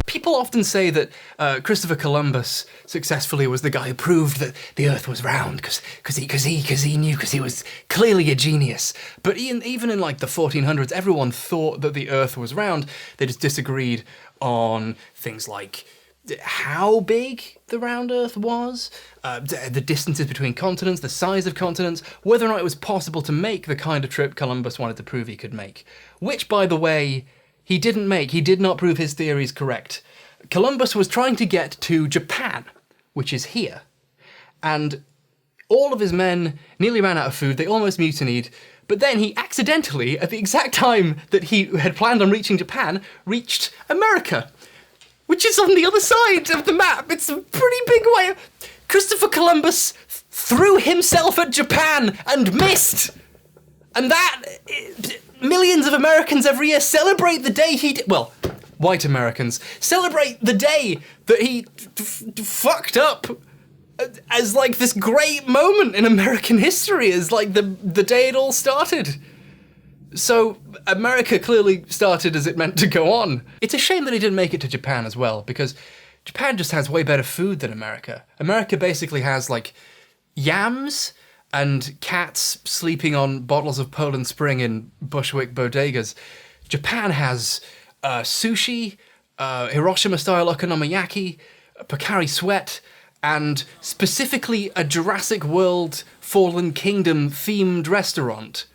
People often say that Christopher Columbus successfully was the guy who proved that the Earth was round because he was clearly a genius. But even in like the 1400s, everyone thought that the Earth was round. They just disagreed on things like how big the round Earth was, the distances between continents, the size of continents, whether or not it was possible to make the kind of trip Columbus wanted to prove he could make. Which, by the way, he didn't make. He did not prove his theories correct. Columbus was trying to get to Japan, which is here. And all of his men nearly ran out of food. They almost mutinied. But then he accidentally, at the exact time that he had planned on reaching Japan, reached America, which is on the other side of the map. It's a pretty big way. Christopher Columbus threw himself at Japan and missed. And that, millions of Americans every year celebrate the day he did, well, white Americans, celebrate the day that he fucked up as like this great moment in American history, as like the day it all started. So America clearly started as it meant to go on. It's a shame that he didn't make it to Japan as well, because Japan just has way better food than America. America basically has like yams and cats sleeping on bottles of Poland Spring in Bushwick bodegas. Japan has sushi, Hiroshima-style okonomiyaki, Pocari Sweat, and specifically a Jurassic World Fallen Kingdom themed restaurant.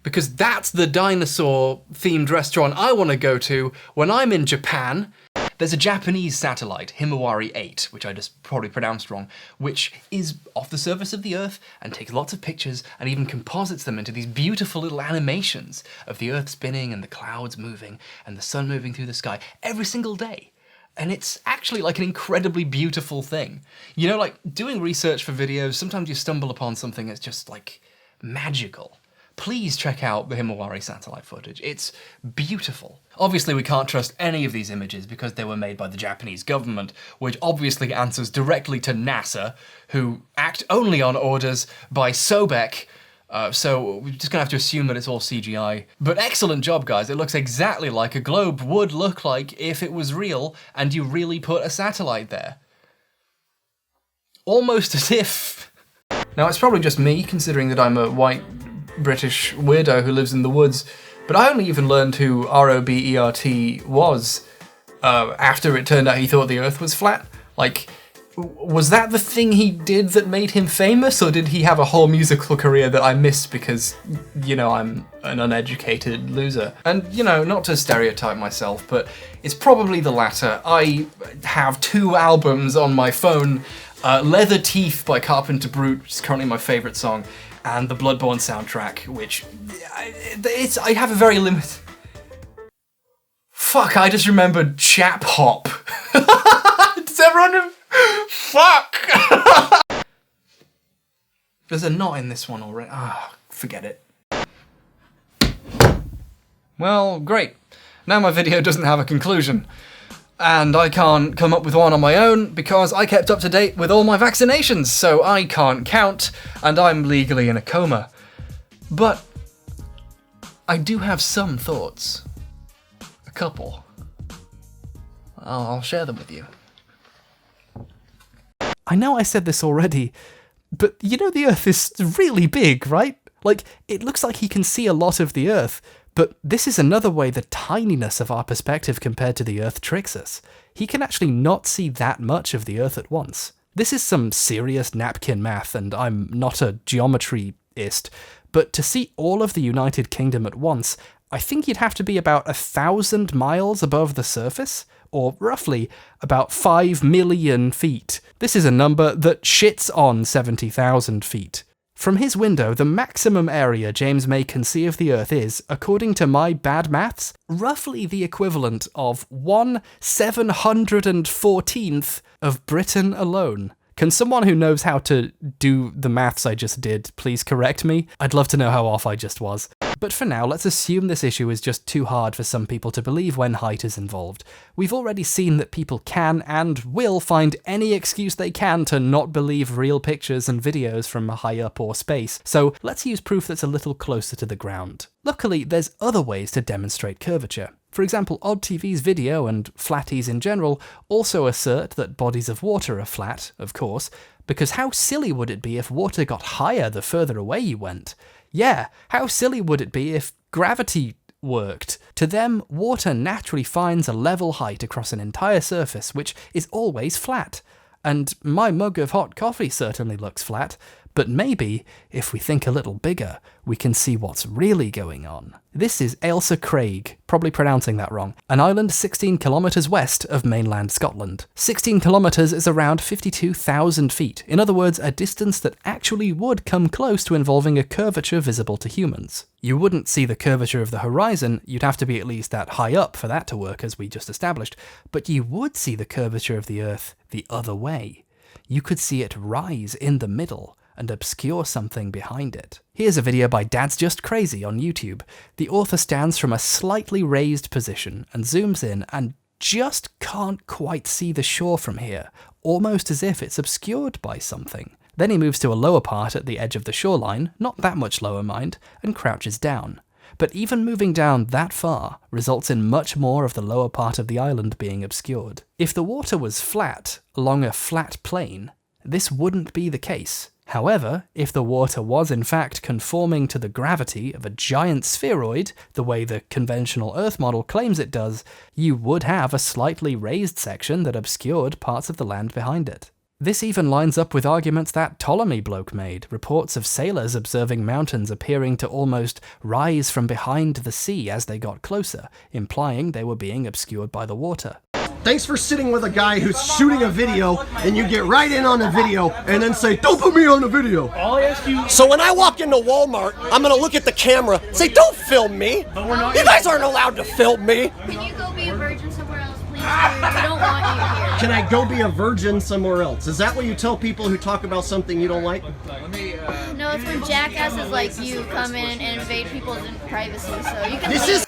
Because that's the dinosaur-themed restaurant I want to go to when I'm in Japan. There's a Japanese satellite, Himawari 8, which I just probably pronounced wrong, which is off the surface of the Earth and takes lots of pictures and even composites them into these beautiful little animations of the Earth spinning and the clouds moving and the sun moving through the sky every single day. And it's actually like an incredibly beautiful thing. You know, like doing research for videos, sometimes you stumble upon something that's just like magical. Please check out the Himawari satellite footage. It's beautiful. Obviously, we can't trust any of these images because they were made by the Japanese government, which obviously answers directly to NASA, who act only on orders by Sobek. So we're just gonna have to assume that it's all CGI. But excellent job, guys. It looks exactly like a globe would look like if it was real and you really put a satellite there. Almost as if... Now, it's probably just me, considering that I'm a white British weirdo who lives in the woods, but I only even learned who Robert was after it turned out he thought the Earth was flat. Like, was that the thing he did that made him famous, or did he have a whole musical career that I missed because, you know, I'm an uneducated loser? And, you know, not to stereotype myself, but it's probably the latter. I have 2 albums on my phone, Leather Teeth by Carpenter Brute, which is currently my favourite song, and the Bloodborne soundtrack, which, I have a very limited... Fuck, I just remembered Chap Hop. Does everyone... Fuck! There's a knot in this one already. Ah, forget it. Well, great. Now my video doesn't have a conclusion. And I can't come up with one on my own because I kept up to date with all my vaccinations, so I can't count, and I'm legally in a coma. But I do have some thoughts. A couple. I'll share them with you. I know I said this already, but you know the Earth is really big, right? Like, it looks like he can see a lot of the Earth, but this is another way the tininess of our perspective compared to the Earth tricks us. He can actually not see that much of the Earth at once. This is some serious napkin math, and I'm not a geometryist, but to see all of the United Kingdom at once, I think you'd have to be about 1,000 miles above the surface, or roughly about 5 million feet. This is a number that shits on 70,000 feet. From his window, the maximum area James May can see of the Earth is, according to my bad maths, roughly the equivalent of 1/714th of Britain alone. Can someone who knows how to do the maths I just did please correct me? I'd love to know how off I just was. But for now, let's assume this issue is just too hard for some people to believe when height is involved. We've already seen that people can and will find any excuse they can to not believe real pictures and videos from high up or space, so let's use proof that's a little closer to the ground. Luckily, there's other ways to demonstrate curvature. For example, Odd TV's video, and flatties in general, also assert that bodies of water are flat, of course, because how silly would it be if water got higher the further away you went? Yeah, how silly would it be if gravity worked? To them, water naturally finds a level height across an entire surface, which is always flat. And my mug of hot coffee certainly looks flat, but maybe, if we think a little bigger, we can see what's really going on. This is Ailsa Craig, probably pronouncing that wrong, an island 16 kilometres west of mainland Scotland. 16 kilometres is around 52,000 feet, in other words, a distance that actually would come close to involving a curvature visible to humans. You wouldn't see the curvature of the horizon, you'd have to be at least that high up for that to work, as we just established, but you would see the curvature of the Earth the other way. You could see it rise in the middle and obscure something behind it. Here's a video by Dad's Just Crazy on YouTube. The author stands from a slightly raised position and zooms in and just can't quite see the shore from here, almost as if it's obscured by something. Then he moves to a lower part at the edge of the shoreline, not that much lower mind, and crouches down. But even moving down that far results in much more of the lower part of the island being obscured. If the water was flat, along a flat plane, this wouldn't be the case. However, if the water was in fact conforming to the gravity of a giant spheroid, the way the conventional Earth model claims it does, you would have a slightly raised section that obscured parts of the land behind it. This even lines up with arguments that Ptolemy bloke made, reports of sailors observing mountains appearing to almost rise from behind the sea as they got closer, implying they were being obscured by the water. Thanks for sitting with a guy who's shooting a video and you get right in on a video and then say, don't put me on the video. I'll ask you. So when I walk into Walmart, I'm gonna look at the camera and say, don't film me. But we're not. You guys aren't allowed to film me. Can you go be a virgin somewhere else, please? We don't want you here. Can I go be a virgin somewhere else? Is that what you tell people who talk about something you don't like? No, it's when jackasses like you come in and invade people's privacy, so you can This leave. is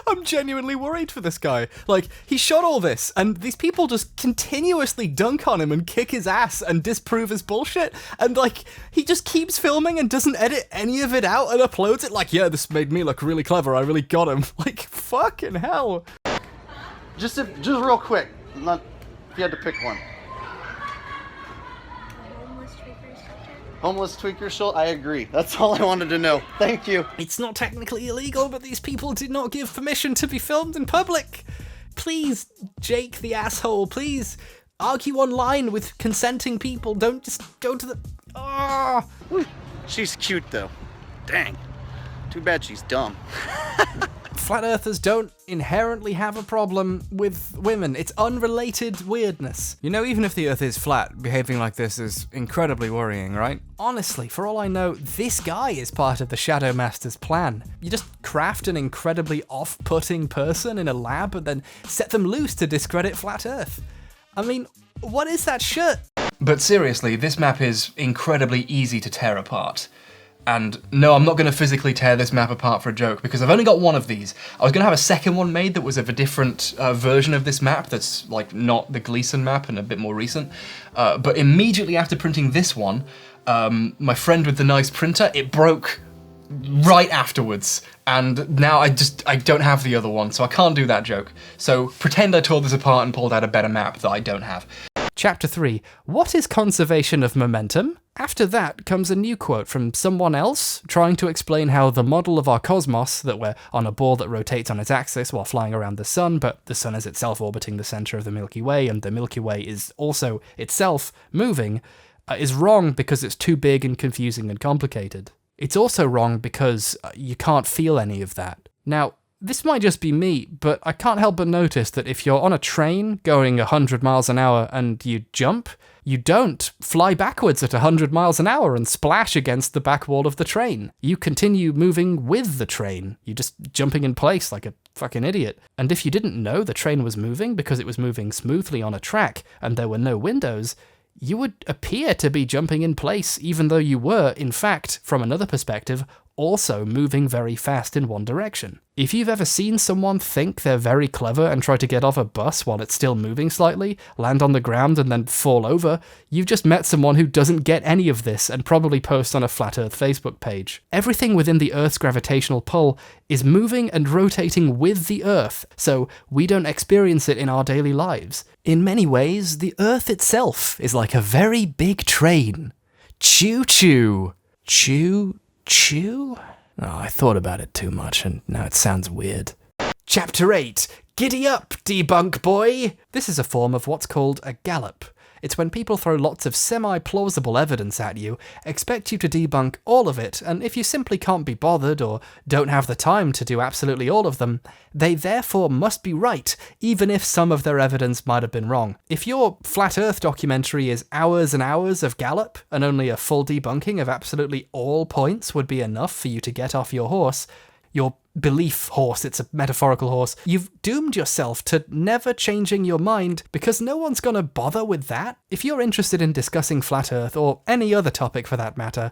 I'm genuinely worried for this guy. Like, he shot all this, and these people just continuously dunk on him and kick his ass and disprove his bullshit, and like, he just keeps filming and doesn't edit any of it out and uploads it like, yeah, this made me look really clever, I really got him. Like, fucking hell. Just real quick, not if you had to pick one. Homeless tweaker show? I agree. That's all I wanted to know. Thank you. It's not technically illegal, but these people did not give permission to be filmed in public. Please, Jake the asshole, please argue online with consenting people. Don't just go to the... Ah! She's cute though. Dang. Too bad she's dumb. Flat earthers don't inherently have a problem with women. It's unrelated weirdness. You know, even if the earth is flat, behaving like this is incredibly worrying, right? Honestly, for all I know, this guy is part of the Shadow Master's plan. You just craft an incredibly off-putting person in a lab and then set them loose to discredit flat earth. I mean, what is that shirt? But seriously, this map is incredibly easy to tear apart. And no, I'm not going to physically tear this map apart for a joke, because I've only got one of these. I was going to have a second one made that was of a different version of this map that's like not the Gleason map and a bit more recent. But immediately after printing this one, my friend with the nice printer, it broke right afterwards. And now I don't have the other one, so I can't do that joke. So pretend I tore this apart and pulled out a better map that I don't have. Chapter 3. What is conservation of momentum? After that comes a new quote from someone else trying to explain how the model of our cosmos, that we're on a ball that rotates on its axis while flying around the sun, but the sun is itself orbiting the center of the Milky Way, and the Milky Way is also itself moving, is wrong because it's too big and confusing and complicated. It's also wrong because you can't feel any of that. Now, this might just be me, but I can't help but notice that if you're on a train going 100 miles an hour and you jump, you don't fly backwards at 100 miles an hour and splash against the back wall of the train. You continue moving with the train. You're just jumping in place like a fucking idiot. And if you didn't know the train was moving because it was moving smoothly on a track and there were no windows, you would appear to be jumping in place even though you were, in fact, from another perspective, also moving very fast in one direction. If you've ever seen someone think they're very clever and try to get off a bus while it's still moving slightly, land on the ground and then fall over, you've just met someone who doesn't get any of this and probably posts on a Flat Earth Facebook page. Everything within the Earth's gravitational pull is moving and rotating with the Earth, so we don't experience it in our daily lives. In many ways, the Earth itself is like a very big train. Choo-choo. Choo-choo? Oh, I thought about it too much, and now it sounds weird. Chapter 8. Giddy up, debunk boy! This is a form of what's called a gallop. It's when people throw lots of semi-plausible evidence at you, expect you to debunk all of it, and if you simply can't be bothered or don't have the time to do absolutely all of them, they therefore must be right, even if some of their evidence might have been wrong. If your Flat Earth documentary is hours and hours of gallop, and only a full debunking of absolutely all points would be enough for you to get off your horse, your belief horse, it's a metaphorical horse, you've doomed yourself to never changing your mind because no one's gonna bother with that. If you're interested in discussing Flat Earth, or any other topic for that matter,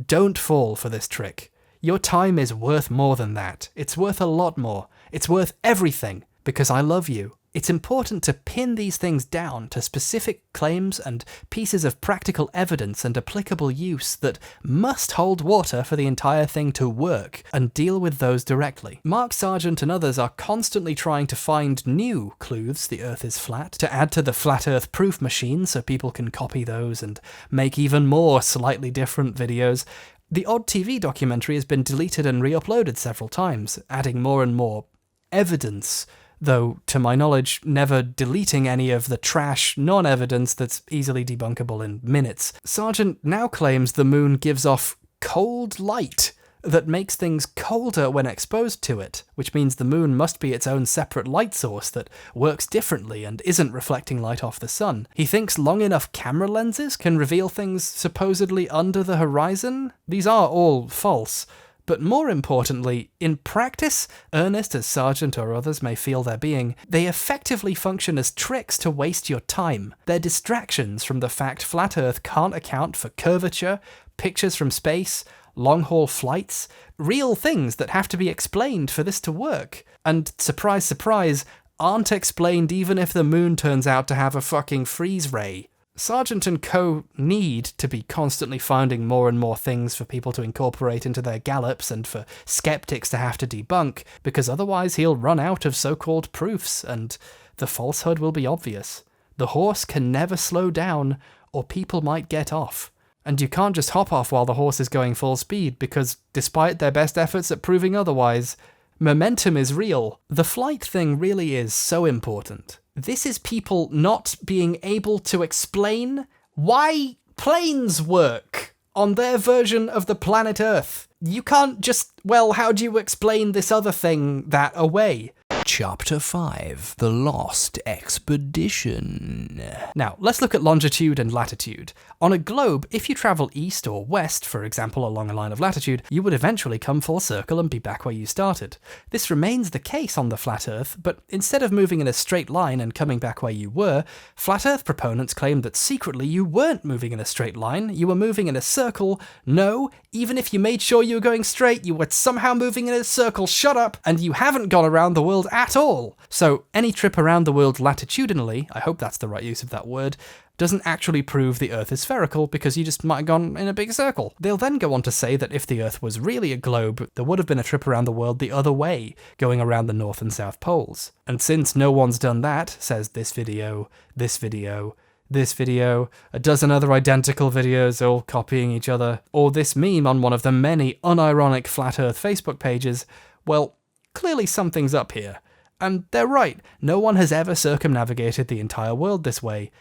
don't fall for this trick. Your time is worth more than that. It's worth a lot more. It's worth everything, because I love you. It's important to pin these things down to specific claims and pieces of practical evidence and applicable use that must hold water for the entire thing to work, and deal with those directly. Mark Sargent and others are constantly trying to find new clues the Earth is flat, to add to the Flat Earth proof machine so people can copy those and make even more slightly different videos. The Odd TV documentary has been deleted and re-uploaded several times, adding more and more evidence, though, to my knowledge, never deleting any of the trash non-evidence that's easily debunkable in minutes. Sargent now claims the moon gives off cold light that makes things colder when exposed to it, which means the moon must be its own separate light source that works differently and isn't reflecting light off the sun. He thinks long enough camera lenses can reveal things supposedly under the horizon. These are all false. But more importantly, in practice, earnest as Sargent or others may feel they're being, they effectively function as tricks to waste your time. They're distractions from the fact Flat Earth can't account for curvature, pictures from space, long-haul flights, real things that have to be explained for this to work. And surprise, surprise, aren't explained even if the moon turns out to have a fucking freeze ray. Sargent and co. need to be constantly finding more and more things for people to incorporate into their gallops and for skeptics to have to debunk, because otherwise he'll run out of so-called proofs and the falsehood will be obvious. The horse can never slow down or people might get off. And you can't just hop off while the horse is going full speed, because despite their best efforts at proving otherwise, momentum is real. The flight thing really is so important. This is people not being able to explain why planes work on their version of the planet Earth. You can't just, well, how do you explain this other thing that away? Chapter 5. The Lost Expedition. Now, let's look at longitude and latitude. On a globe, if you travel east or west, for example along a line of latitude, you would eventually come full circle and be back where you started. This remains the case on the Flat Earth, but instead of moving in a straight line and coming back where you were, Flat Earth proponents claim that secretly you weren't moving in a straight line, you were moving in a circle. No, even if you made sure you were going straight, you were somehow moving in a circle, shut up, and you haven't gone around the world at all. So any trip around the world latitudinally, I hope that's the right use of that word, doesn't actually prove the Earth is spherical because you just might have gone in a big circle. They'll then go on to say that if the Earth was really a globe, there would have been a trip around the world the other way, going around the North and South Poles. And since no one's done that, says this video, this video, this video, a dozen other identical videos all copying each other, or this meme on one of the many unironic Flat Earth Facebook pages, well, clearly something's up here. And they're right, no one has ever circumnavigated the entire world this way,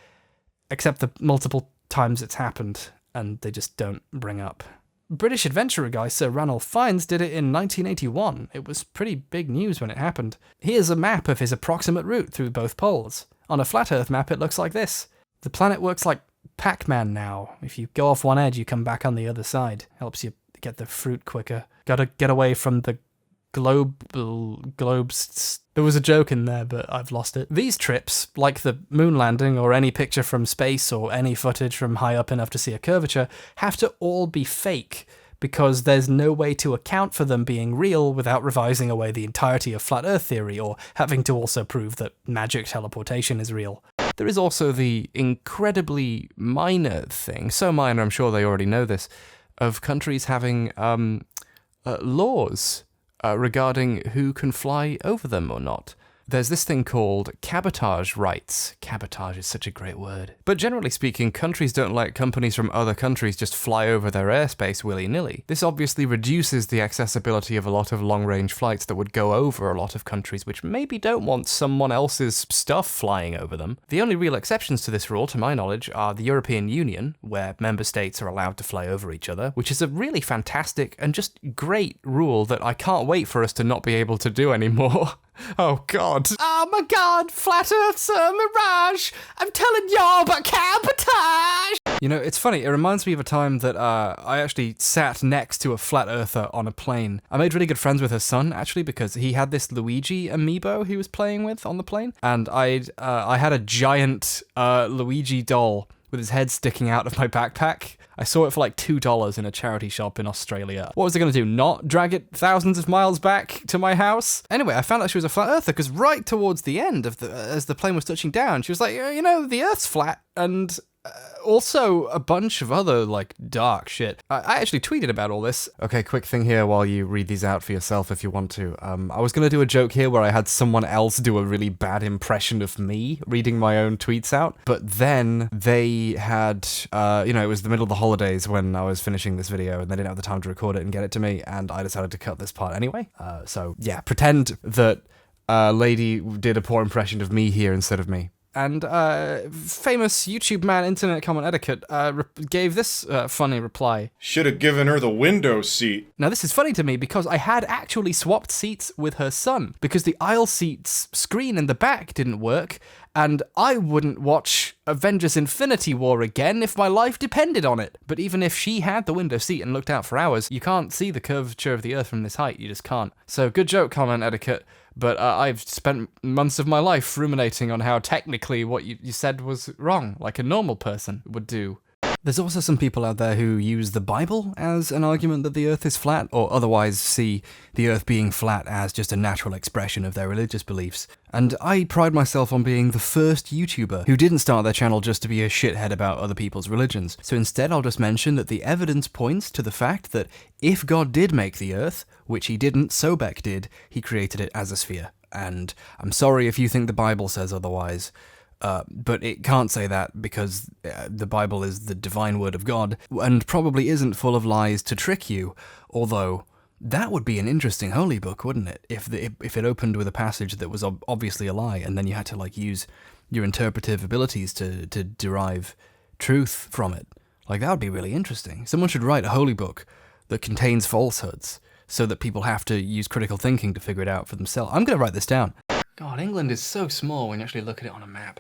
except the multiple times it's happened, and they just don't bring up. British adventurer guy Sir Ranulph Fiennes did it in 1981. It was pretty big news when it happened. Here's a map of his approximate route through both poles. On a flat Earth map it looks like this. The planet works like Pac-Man now. If you go off one edge, you come back on the other side. Helps you get the fruit quicker. Gotta get away from the globes. There was a joke in there, but I've lost it. These trips, like the moon landing or any picture from space or any footage from high up enough to see a curvature, have to all be fake, because there's no way to account for them being real without revising away the entirety of flat Earth theory or having to also prove that magic teleportation is real. There is also the incredibly minor thing, so minor I'm sure they already know this, of countries having laws regarding who can fly over them or not. There's this thing called cabotage rights. Cabotage is such a great word. But generally speaking, countries don't let companies from other countries just fly over their airspace willy-nilly. This obviously reduces the accessibility of a lot of long-range flights that would go over a lot of countries which maybe don't want someone else's stuff flying over them. The only real exceptions to this rule, to my knowledge, are the European Union, where member states are allowed to fly over each other, which is a really fantastic and just great rule that I can't wait for us to not be able to do anymore. Oh god. Oh my god, flat Earth's a mirage! I'm telling y'all about cabotage! You know, it's funny, it reminds me of a time that I actually sat next to a flat earther on a plane. I made really good friends with her son, actually, because he had this Luigi amiibo he was playing with on the plane, and I had a giant Luigi doll with his head sticking out of my backpack. I saw it for like $2 in a charity shop in Australia. What was I going to do, not drag it thousands of miles back to my house? Anyway, I found out she was a flat earther because right towards the end of as the plane was touching down, she was like, you know, the Earth's flat, and also a bunch of other, like, dark shit. I actually tweeted about all this. Okay, quick thing here while you read these out for yourself if you want to. I was going to do a joke here where I had someone else do a really bad impression of me reading my own tweets out, but then they had, it was the middle of the holidays when I was finishing this video and they didn't have the time to record it and get it to me, and I decided to cut this part anyway. So, yeah, pretend that lady did a poor impression of me here instead of me. And famous YouTube man, internet comment etiquette, gave this funny reply. Should have given her the window seat. Now this is funny to me because I had actually swapped seats with her son because the aisle seat's screen in the back didn't work, and I wouldn't watch Avengers Infinity War again if my life depended on it. But even if she had the window seat and looked out for hours, you can't see the curvature of the Earth from this height, you just can't. So good joke, comment etiquette. But I've spent months of my life ruminating on how technically what you said was wrong, like a normal person would do. There's also some people out there who use the Bible as an argument that the Earth is flat, or otherwise see the Earth being flat as just a natural expression of their religious beliefs. And I pride myself on being the first YouTuber who didn't start their channel just to be a shithead about other people's religions. So instead I'll just mention that the evidence points to the fact that if God did make the Earth, which he didn't, Sobek did, he created it as a sphere. And I'm sorry if you think the Bible says otherwise. But it can't say that because the Bible is the divine word of God and probably isn't full of lies to trick you, although that would be an interesting holy book, wouldn't it? If it opened with a passage that was obviously a lie and then you had to like use your interpretive abilities to derive truth from it. Like that would be really interesting. Someone should write a holy book that contains falsehoods so that people have to use critical thinking to figure it out for themselves. I'm going to write this down. God, England is so small when you actually look at it on a map.